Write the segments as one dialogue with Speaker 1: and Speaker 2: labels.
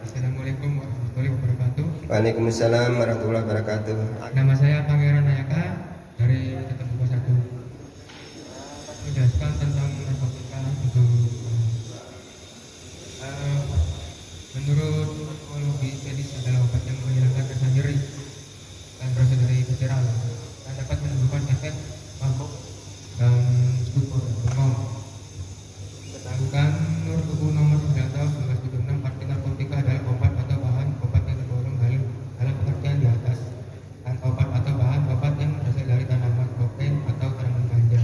Speaker 1: Assalamualaikum warahmatullahi wabarakatuh.
Speaker 2: Waalaikumsalam warahmatullahi wabarakatuh.
Speaker 1: Nama saya Pangeran Nayaka dari Tetap Buku 1. Menjelaskan tentang narkotika untuk menurut psikologi medis adalah obat yang menghilangkan rasa nyeri dan berasal dari veteran dan dapat menimbulkan efek mabuk dan stupor bengong. Berdasarkan menurut buku nomor 9 tahun 1976, arti narkotika adalah obat atau bahan obat yang tergolong dalam pengertian di atas, dan obat atau bahan obat yang berasal dari tanaman kokain atau tanaman ganja.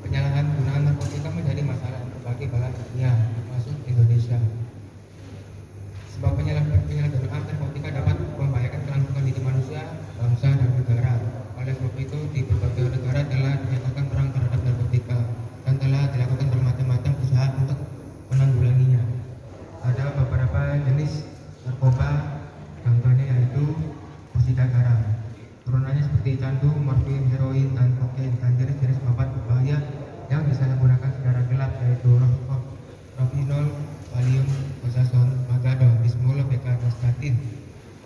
Speaker 1: Penyalahgunaan narkotika menjadi masalah berbagai belahan dunia, termasuk Indonesia. Sebab penyalahgunaan narkotika dapat membahayakan kelangsungan hidup manusia, bangsa, dan negara. Oleh sebab itu, di berbagai negara telah dinyatakan perang terhadap narkotika dan telah dilakukan bermacam-macam usaha untuk menanggulanginya. Ada beberapa jenis narkoba, contohnya yaitu musika garam. Turunannya seperti candu, morfin, heroin, dan kokain, dan jenis-jenis obat berbahaya yang disalahgunakan secara gelap yaitu rofinol, valium, oxazon, magadon, bismol, becadestatin.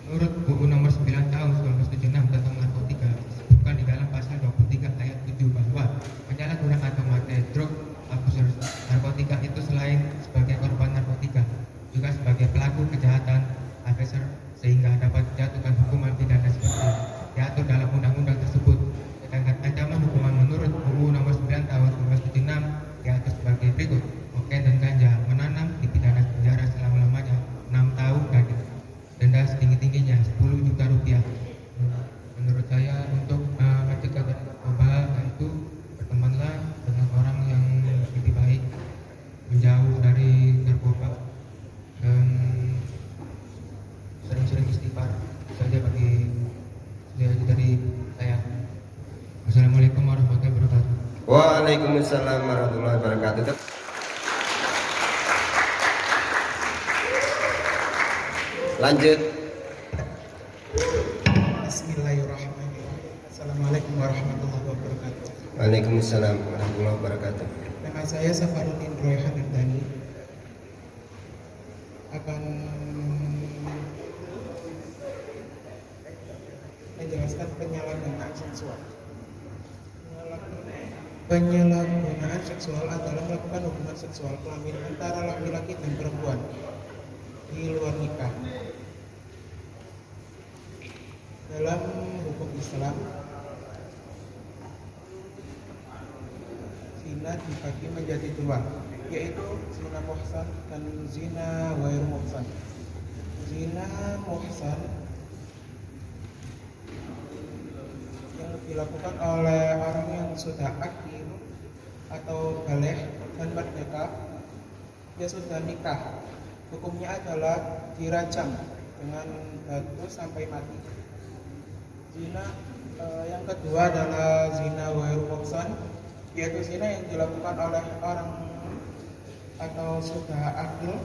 Speaker 1: Menurut buku nomor 9 tahun 1976 tentang narkotika, disebutkan di dalam pasal 23 ayat 7 bahwa penyalahgunaan atau memakai drug abusers narkotika itu selain sebagai korban narkotika, juga sebagai pelaku kejahatan agresor, sehingga dapat dijatuhkan hukuman pidana seperti diatur dalam undang-undang tersebut. Sedangkan ancaman hukuman menurut buku nomor 9 tahun 1976 diatur sebagai berikut: kokain dan ganja menanam dipidana penjara selama-lamanya 6 tahun dan denda setinggi-tingginya 10 juta rupiah. Menurut saya untuk mencegah narkoba yaitu bertemanlah dengan orang yang lebih baik, menjauh dari narkoba, dan sering-sering istighfar. Saja bagi dari saya. Assalamualaikum warahmatullahi wabarakatuh.
Speaker 2: Waalaikumsalam warahmatullahi wabarakatuh. Lanjut.
Speaker 3: Bismillahirrahmanirrahim. Assalamualaikum warahmatullahi wabarakatuh.
Speaker 2: Waalaikumsalam warahmatullahi wabarakatuh.
Speaker 3: Nama saya Safarudin Royhan Ardani, akan menjelaskan penyalahgunaan seksual. Penyalahgunaan seksual adalah melakukan hubungan seksual kelamin antara laki-laki dan perempuan di luar nikah. Dalam hukum Islam, zina dibagi menjadi dua, yaitu zina muhsan dan zina ghair muhsan. Zina muhsan yang dilakukan oleh orang yang sudah akil atau baligh dan merdeka, dia sudah nikah, hukumnya adalah dirajam dengan batu sampai mati. Zina yang kedua adalah zina ghair muhsan, yaitu zina yang dilakukan oleh orang atau sudah akil,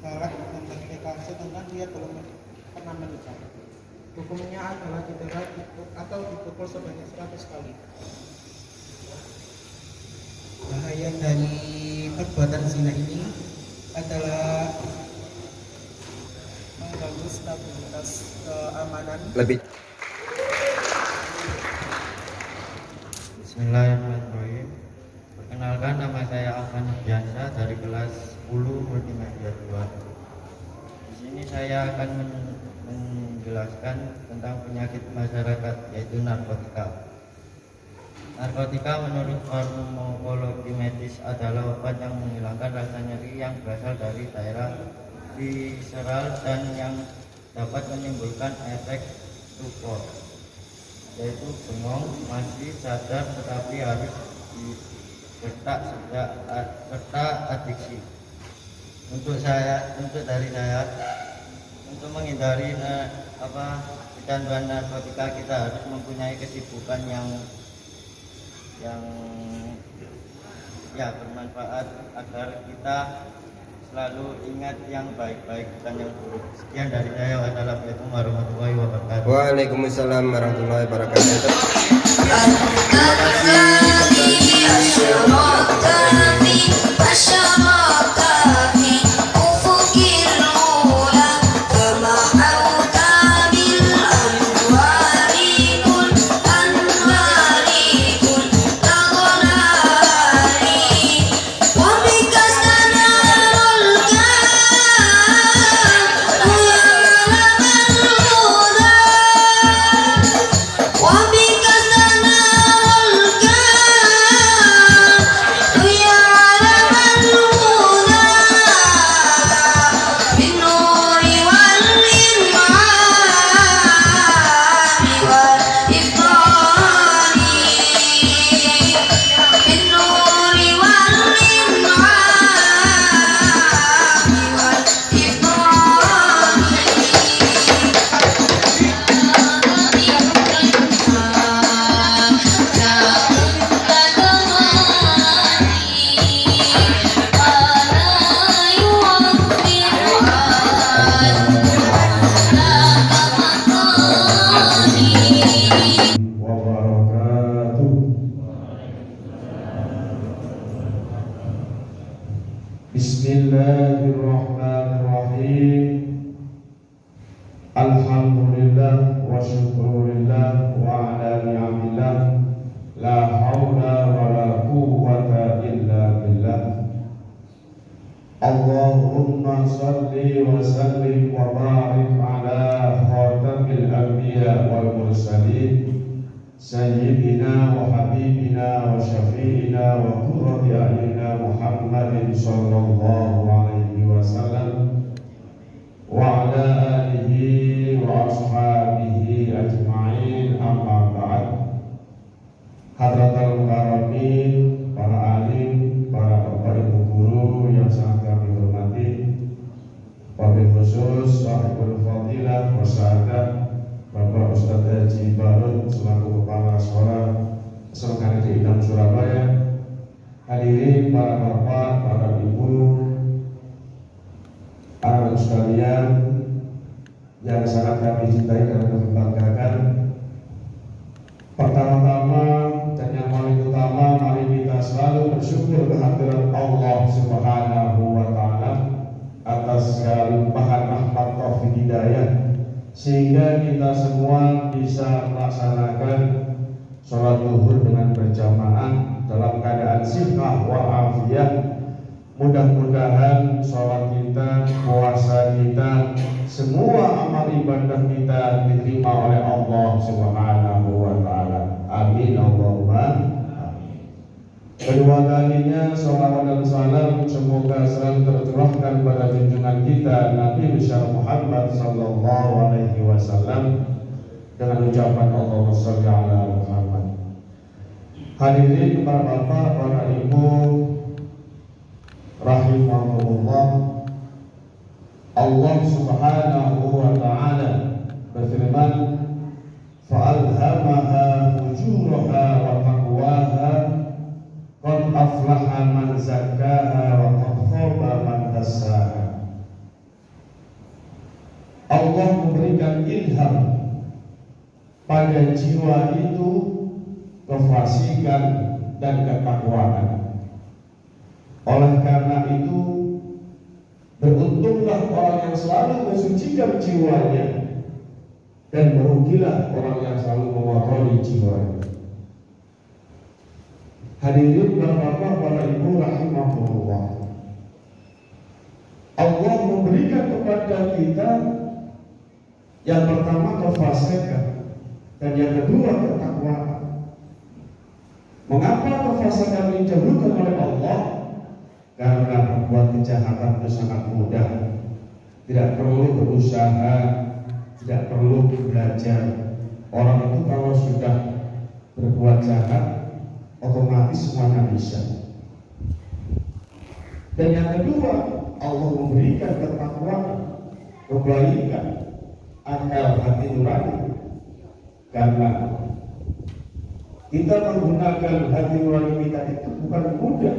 Speaker 3: baligh dan merdeka, sedangkan dia belum pernah menikah. Hukumnya adalah didera atau dipukul sebanyak 100 kali. Bahaya dari perbuatan zina ini adalah mengganggu stabilitas keamanan.
Speaker 2: Lebih.
Speaker 4: Bismillahirrahmanirrahim. Perkenalkan, nama saya Afan Biasa dari kelas 10 Multimedia 2. Di sini saya akan menjelaskan tentang penyakit masyarakat, yaitu narkotika. Narkotika menurut farmakologi medis adalah obat yang menghilangkan rasa nyeri yang berasal dari daerah visceral dan yang dapat menimbulkan efek stupor, yaitu bengong, masih sadar tetapi harus didetak serta adiksi. Untuk dari saya, untuk menghindari kecanduan narkotika, kita harus mempunyai kesibukan yang bermanfaat agar kita selalu ingat yang baik-baik, bukan yang buruk. Sekian dari saya. Wassalamualaikum warahmatullahi wabarakatuh.
Speaker 2: Waalaikumsalam warahmatullahi wabarakatuh.
Speaker 5: Terima kasih. Bismillahirrahmanirrahim. Alhamdulillah wa syukurillah wa ala ni'amillah. La hawla wa la quwwata illa billah. Allahumma salli wa sallim wa barik ala khatamil anbiya wal mursalin Sayyidina wa habibina wa syafi'ina wa qurrati a'yunina Muhammadin sallallahu alaihi wasallam wa ala alihi wa ashabihi ajma'in, amma ba'd. Hadratul mukarramin, para alim, para bapak ibu guru yang sangat kami hormati, wabil khusus sahibul fadilah wa sa'adah Bapak Ustadz Haji Barun selaku Kepala Sekolah Sekolah di Idam Surabaya, hadirin para bapak, para ibu, anak sekalian yang sangat kami cintai dan kami banggakan. Pertama-tama dan yang paling utama, mari kita selalu bersyukur kehadirat Allah Subhanahu wa Ta'ala atas limpahan rahmat taufik hidayah, sehingga kita semua bisa melaksanakan sholat zuhur dengan berjamaah dalam keadaan sihah wa'afiyah. Mudah-mudahan sholat kita, puasa kita, semua amal ibadah kita diterima oleh Allah Subhanahu wa Ta'ala. Amin Allahumma amin. Kedua kalinya sholawat dan salam semoga selalu tercurahkan pada junjungan kita Nabi besar Muhammad sallallahu alaihi wasallam dengan ucapan Allahumma shalli ala Muhammad. Hadirin para bapak, para ibu rahimahumullah, Allah Subhanahu wa Ta'ala berfirman, fa'alhamaha fujuraha wa taqwaha qad aflaha man zakkaha wa qad khaba man dassaha. Allah memberikan ilham pada jiwa itu kefasikan dan ketakwaan. Oleh karena itu, beruntunglah orang yang selalu mensucikan jiwanya, dan merugilah orang yang selalu mengotori jiwanya. Hadirin bapak-bapak, para ibu rahimahullah, Allah memberikan kepada kita yang pertama kefasikan dan yang kedua ketakwaan. Mengapa kefasikan dijauhkan oleh Allah? Karena berbuat kejahatan itu sangat mudah, tidak perlu berusaha, tidak perlu belajar. Orang itu kalau sudah berbuat jahat, otomatis semuanya bisa. Dan yang kedua, Allah memberikan ketakwaan, kebaikan, akal hati nurani. Karena kita menggunakan hati nurani kita itu bukan mudah.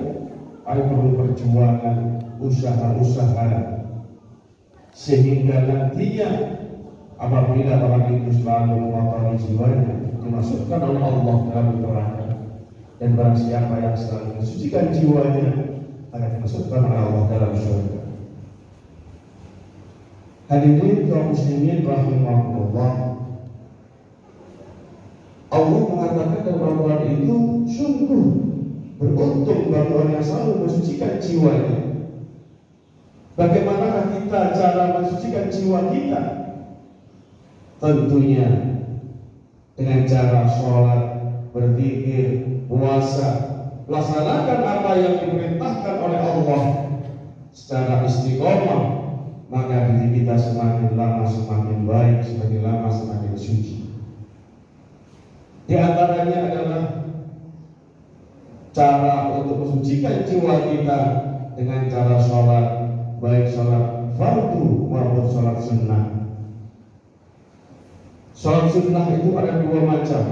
Speaker 5: Ada perlu perjuangan, usaha-usaha, sehingga nantinya apabila orang itu selalu mengotori jiwanya, dimasukkan oleh Allah dalam neraka. Dan barang siapa yang selalu mensucikan jiwanya akan dimasukkan oleh Allah dalam surga. Hadirin kaum muslimin rahimahullah, Allah mengatakan dalam Al-Quran itu sungguh beruntung bagi orang yang selalu mensucikan jiwanya. Bagaimana kita cara mensucikan jiwa kita? Tentunya dengan cara sholat, berzikir, puasa, laksanakan apa yang diperintahkan oleh Allah secara istiqomah, maka diri kita semakin lama semakin baik, semakin lama semakin suci. Di antaranya adalah cara untuk mensucikan jiwa kita dengan cara sholat, baik sholat fardu maupun sholat sunnah. Sholat sunnah itu ada dua macam,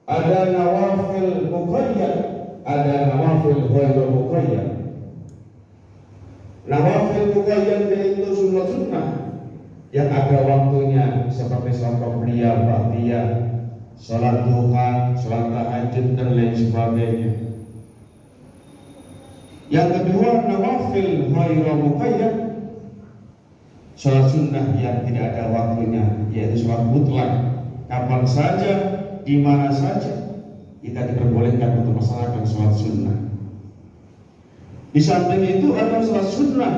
Speaker 5: ada nawafil muqayyad, ada nawafil ghairu muqayyad. Nawafil muqayyad yaitu sunnah yang ada waktunya, seperti sholat qabliyah, ba'diyah, sholat duha, sholat tahajud dan lain sebagainya. Yang kedua, nawafil ghairu muqayyad, sholat sunnah yang tidak ada waktunya, yaitu sholat mutlak, kapan saja, di mana saja kita diperbolehkan untuk melaksanakan sholat sunnah. Di samping itu ada sholat sunnah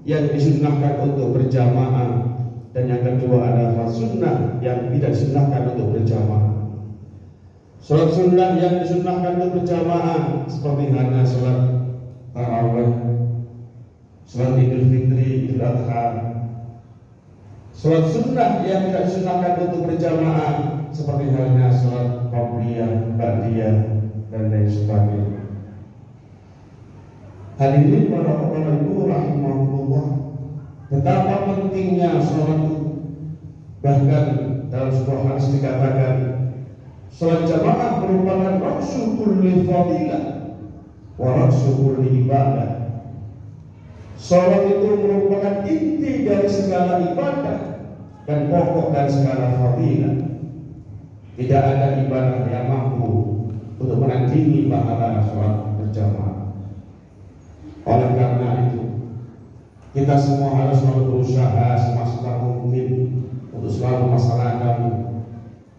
Speaker 5: yang disunnahkan untuk berjamaah, dan yang kedua ada sholat sunnah yang tidak disunnahkan untuk berjamaah. Sholat sunnah yang disunnahkan untuk berjamaah seperti halnya sholat tarawih, sholat Idul Fitri, Idul Adha. Sholat sunnah yang tidak disunnahkan untuk berjamaah seperti halnya sholat qabliyah, ba'diyah, dan lain sebagainya. Hadirin para ibu rahimahullah, betapa pentingnya sholat itu. Bahkan dalam sebuah hadis dikatakan, sholat jamaah merupakan ra'su kulli fadilah wa ra'su kulli ibadah. Sholat itu merupakan inti dari segala ibadah dan pokok dari segala fadilah. Tidak ada ibadah yang mampu untuk menandingi pahala sholat berjamaah. Oleh karena itu, kita semua harus selalu berusaha semaksimal mungkin untuk selalu melaksanakan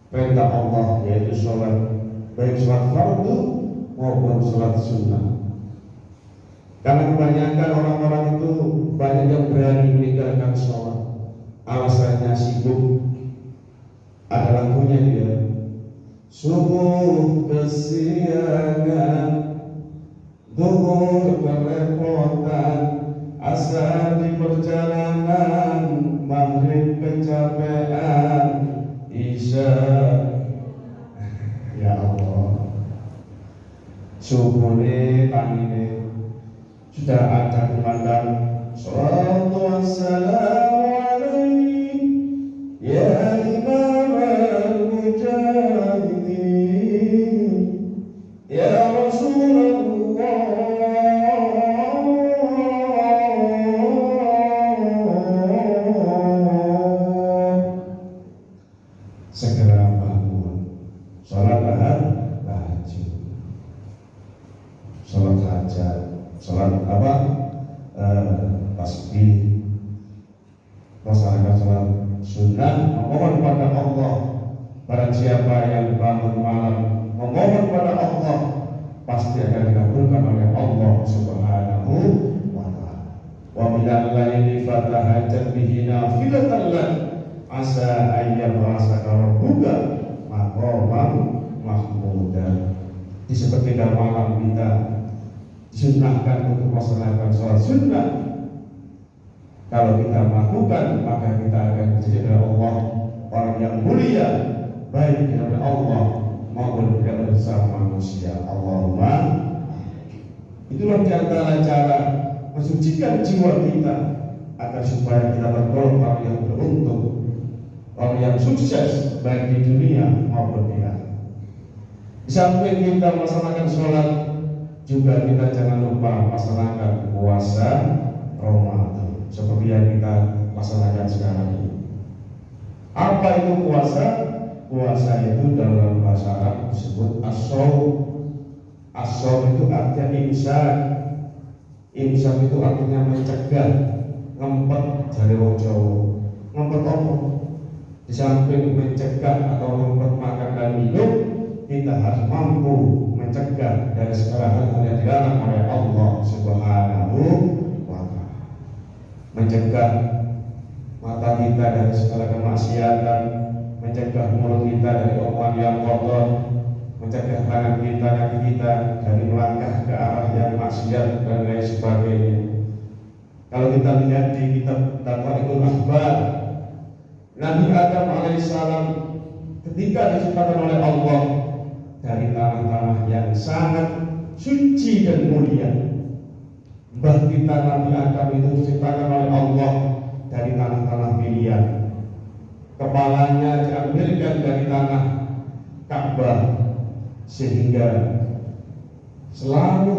Speaker 5: perintah Allah, yaitu sholat, baik sholat fardu maupun sholat sunnah. Karena kebanyakan orang-orang itu banyak yang berani meninggalkan sholat, alasannya sibuk. Ada lagunya dia, subuh kesiangan, zuhur kerepotan, asar di perjalanan, maghrib kecapean, isya. Ya Allah, subuh ini tangine sudah ada kumandang salatu wassalamu alaihi ya imam al-mujahidin ya Rasulullah. Segera bangun, sholat tahajud, sholat hajat, sholat tasbih, melaksanakan sholat sunnah, memohon kepada Allah. Barang siapa yang bangun malam memohon kepada Allah, pasti akan dikabulkan oleh Allah Subhanahu wa ta'ala. Wa minal laili fatahajjat bihi nafilatan lak asa ayyab'asaka rabbuka maqaman mahmuda. Di sepertiga malam kita disunnahkan untuk melaksanakan sholat sunnah. Kalau kita melakukan, maka kita akan menjadi oleh Allah orang yang mulia, baik di hadapan Allah maupun di hadapan sesama manusia. Allahumma. Itulah di antara cara mensucikan jiwa kita agar supaya kita tergolong orang yang beruntung, orang yang sukses baik di dunia maupun di akhirat. Di samping kita melaksanakan sholat, juga kita jangan lupa melaksanakan puasa Ramadan seperti yang kita laksanakan sekarang ini. Apa itu puasa? Puasa itu dalam bahasa Arab disebut as-shaum. As-shaum itu artinya imsak. Imsak itu artinya mencegah, ngempet dari wong Jawa. Ngempet apa? Di samping mencegah atau ngempet makan dan minum, kita harus mampu mencegah dari segala hal yang dilarang oleh Allah Subhanahu wa ta'ala. Mencegah mata kita dari segala kemaksiatan, mencegah mulut kita dari omongan yang kotor, mencegah tangan kita, kaki kita dari melangkah ke arah yang maksiat dan lain sebagainya. Kalau kita lihat di kitab Taqwaul Akhbar, Nabi Adam alaihissalam ketika diciptakan oleh Allah dari tanah-tanah yang sangat suci dan mulia. Mbah kita Nabi Adam itu diciptakan oleh Allah dari tanah-tanah pilihan. Kepalanya diambilkan dari tanah Ka'bah sehingga selalu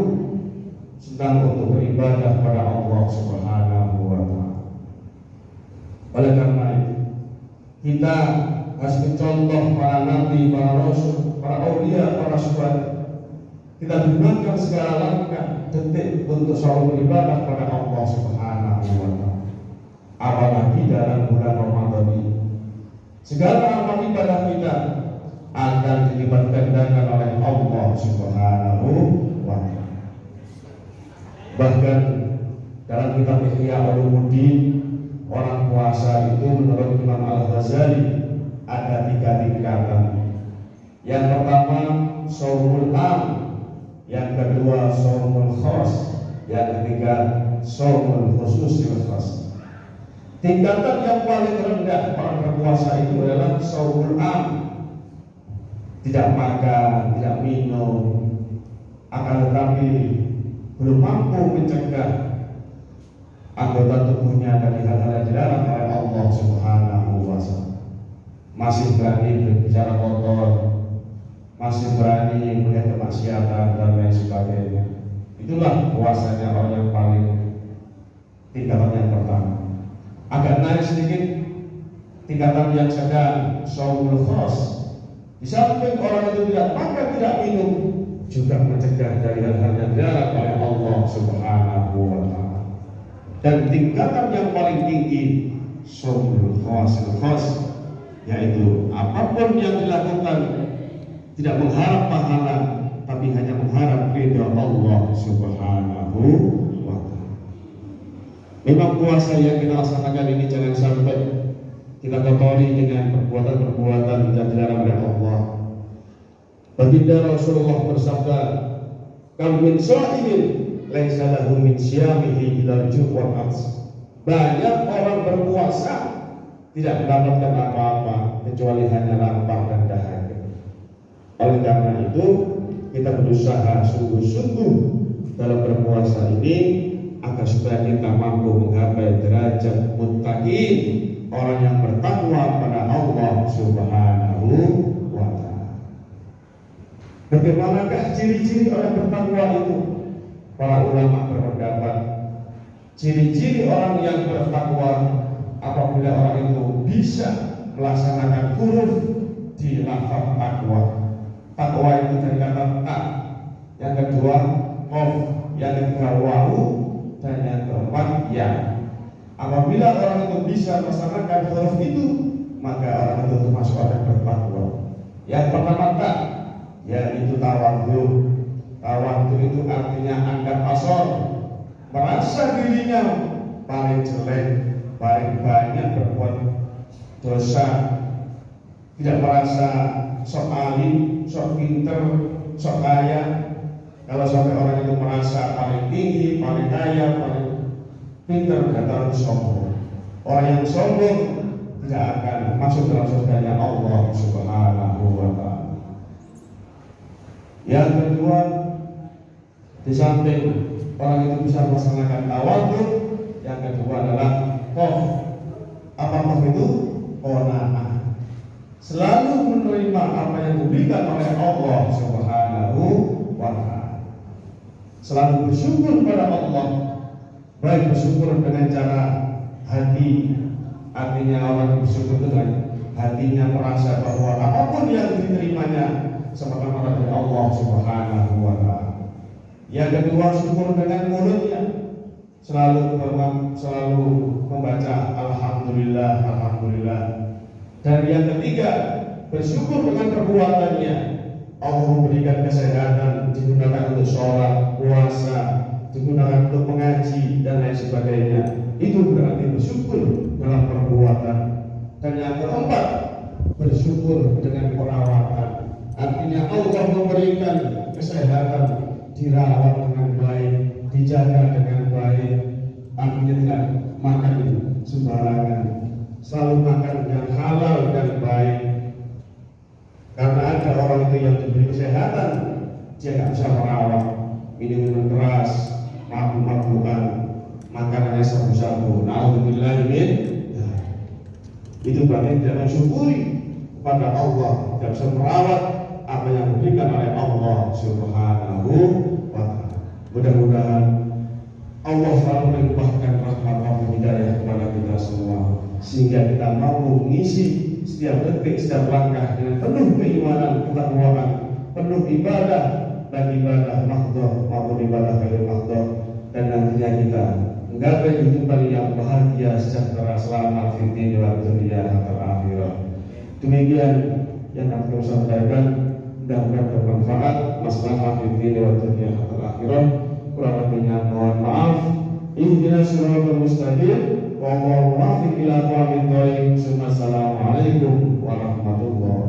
Speaker 5: sedang untuk beribadah pada Allah Subhanahu wa ta'ala. Oleh karena itu, kita harus mencontoh para nabi, para rasul, para aulia, para syuhada. kita gunakan segala langkah detik untuk selalu beribadah pada Allah Subhanahu wa Ta'ala. Apalagi dalam bulan Ramadan ini, segala amal ibadah kita akan dilipat gandakan oleh Allah Subhanahu wa Ta'ala. Bahkan dalam kitab Ihya Ulumuddin, orang puasa itu menurut Imam Al-Ghazali ada 3 tingkatan. Yang pertama shaumul am, yang kedua shaumul khas, yang ketiga shaumul khususil khas. Tingkatan yang paling rendah orang berpuasa itu adalah shaumul am, tidak makan, tidak minum, akan tetapi belum mampu mencegah anggota tubuhnya dari hal-hal yang dilarang oleh Allah Subhanahu wa Ta'ala. Masih berani berbicara kotor, masih berani melihat kemaksiatan dan lain sebagainya. Itulah puasanya orang yang paling tingkatan yang pertama. Agak naik sedikit tingkatan yang sedang, shaumul khas. Di samping orang itu tidak makan, tidak minum, juga mencegah dari hal-hal yang dilarang oleh Allah Subhanahu wa Ta'ala. Dan tingkatan yang paling tinggi shaumul khas, yaitu apapun yang dilakukan tidak mengharap pahala, tapi hanya mengharap ridha Allah Subhanahu wa Ta'ala. Memang puasa yang kita laksanakan ini jangan sampai kita kotori dengan perbuatan-perbuatan yang dilarang oleh Allah. Baginda Rasulullah bersabda, "Kam min sha'imin laisa lahu min siyamihi illa al-ju' wal 'aths." Banyak orang berpuasa tidak mendapatkan apa-apa kecuali hanya lapar dan dahaga. Oleh karena itu, kita berusaha sungguh-sungguh dalam berpuasa ini agar supaya kita mampu menggapai derajat muttaqin, orang yang bertakwa pada Allah Subhanahu wa Ta'ala. Bagaimanakah ciri-ciri orang bertakwa itu? Para ulama berpendapat, ciri-ciri orang yang bertakwa apabila orang itu bisa melaksanakan huruf di lafaz takwa. Takwa itu dari kata tak, yang kedua qaf, yang ketiga wawu, dan yang keempat ya. Apabila orang itu bisa melaksanakan huruf itu, maka orang itu termasuk orang bertakwa. Yang pertama tak, yaitu tawadhu. Tawadhu itu artinya angkat asor, merasa dirinya paling jelek, paling banyak berbuat dosa, tidak merasa sok alim, sok pinter, sok kaya. Kalau sampai orang itu merasa paling tinggi, paling kaya, paling pinter, kata sombong. Orang yang sombong tidak akan masuk dalam surganya Allah Subhanahu wa Ta'ala. Yang kedua, di samping orang itu bisa melaksanakan tawadhu, yang kedua adalah qaf. Apa qaf itu? Qanaah. Selalu menerima apa yang diberikan oleh Allah Subhanahu wa Ta'ala. Selalu bersyukur pada Allah, baik bersyukur dengan cara hati, artinya orang yang bersyukur dengan hatinya merasa bahwa apapun yang diterimanya sama-sama dari Allah Subhanahu wa Ta'ala. Yang kedua, syukur dengan mulutnya, selalu membaca alhamdulillah, alhamdulillah. Dan yang ketiga, bersyukur dengan perbuatannya. Allah memberikan kesehatan, digunakan untuk sholat, puasa, digunakan untuk mengaji dan lain sebagainya. Itu berarti bersyukur dalam perbuatan. Dan yang keempat, bersyukur dengan perawatan. Artinya Allah memberikan kesehatan, dirawat dengan baik, dijaga dengan baik. Artinya tidak makan sembarangan, selalu makan yang halal dan baik. Karena ada orang itu yang diberi kesehatan, dia tidak bisa merawat, minum keras, mabuk-mabukan, makanannya sabu-sabu. Na'udzubillah min. Itu berarti tidak mensyukuri kepada Allah, tidak bisa merawat apa yang diberikan oleh Allah Subhanahu wa Ta'ala. Mudah-mudahan Allah selalu melimpahkan rahmat dan hidayah kepada kita semua, sehingga kita mampu mengisi setiap detik, setiap langkah dengan penuh keimanan, ketakwaan, penuh ibadah, dan ibadah mahdoh maupun ibadah kali mahdoh, dan nantinya kita menggapai kehidupan yang bahagia sejahtera selama fid dunya wal akhirah. Demikian yang kami sampaikan, mudah-mudahan bermanfaat. Masalah fid dunya wal akhirah. Kurang lebihnya mohon maaf. Ihdinas siratal mustaqim. Wallahu muwaffiq ila aqwamit thoriq. Assalamualaikum warahmatullahi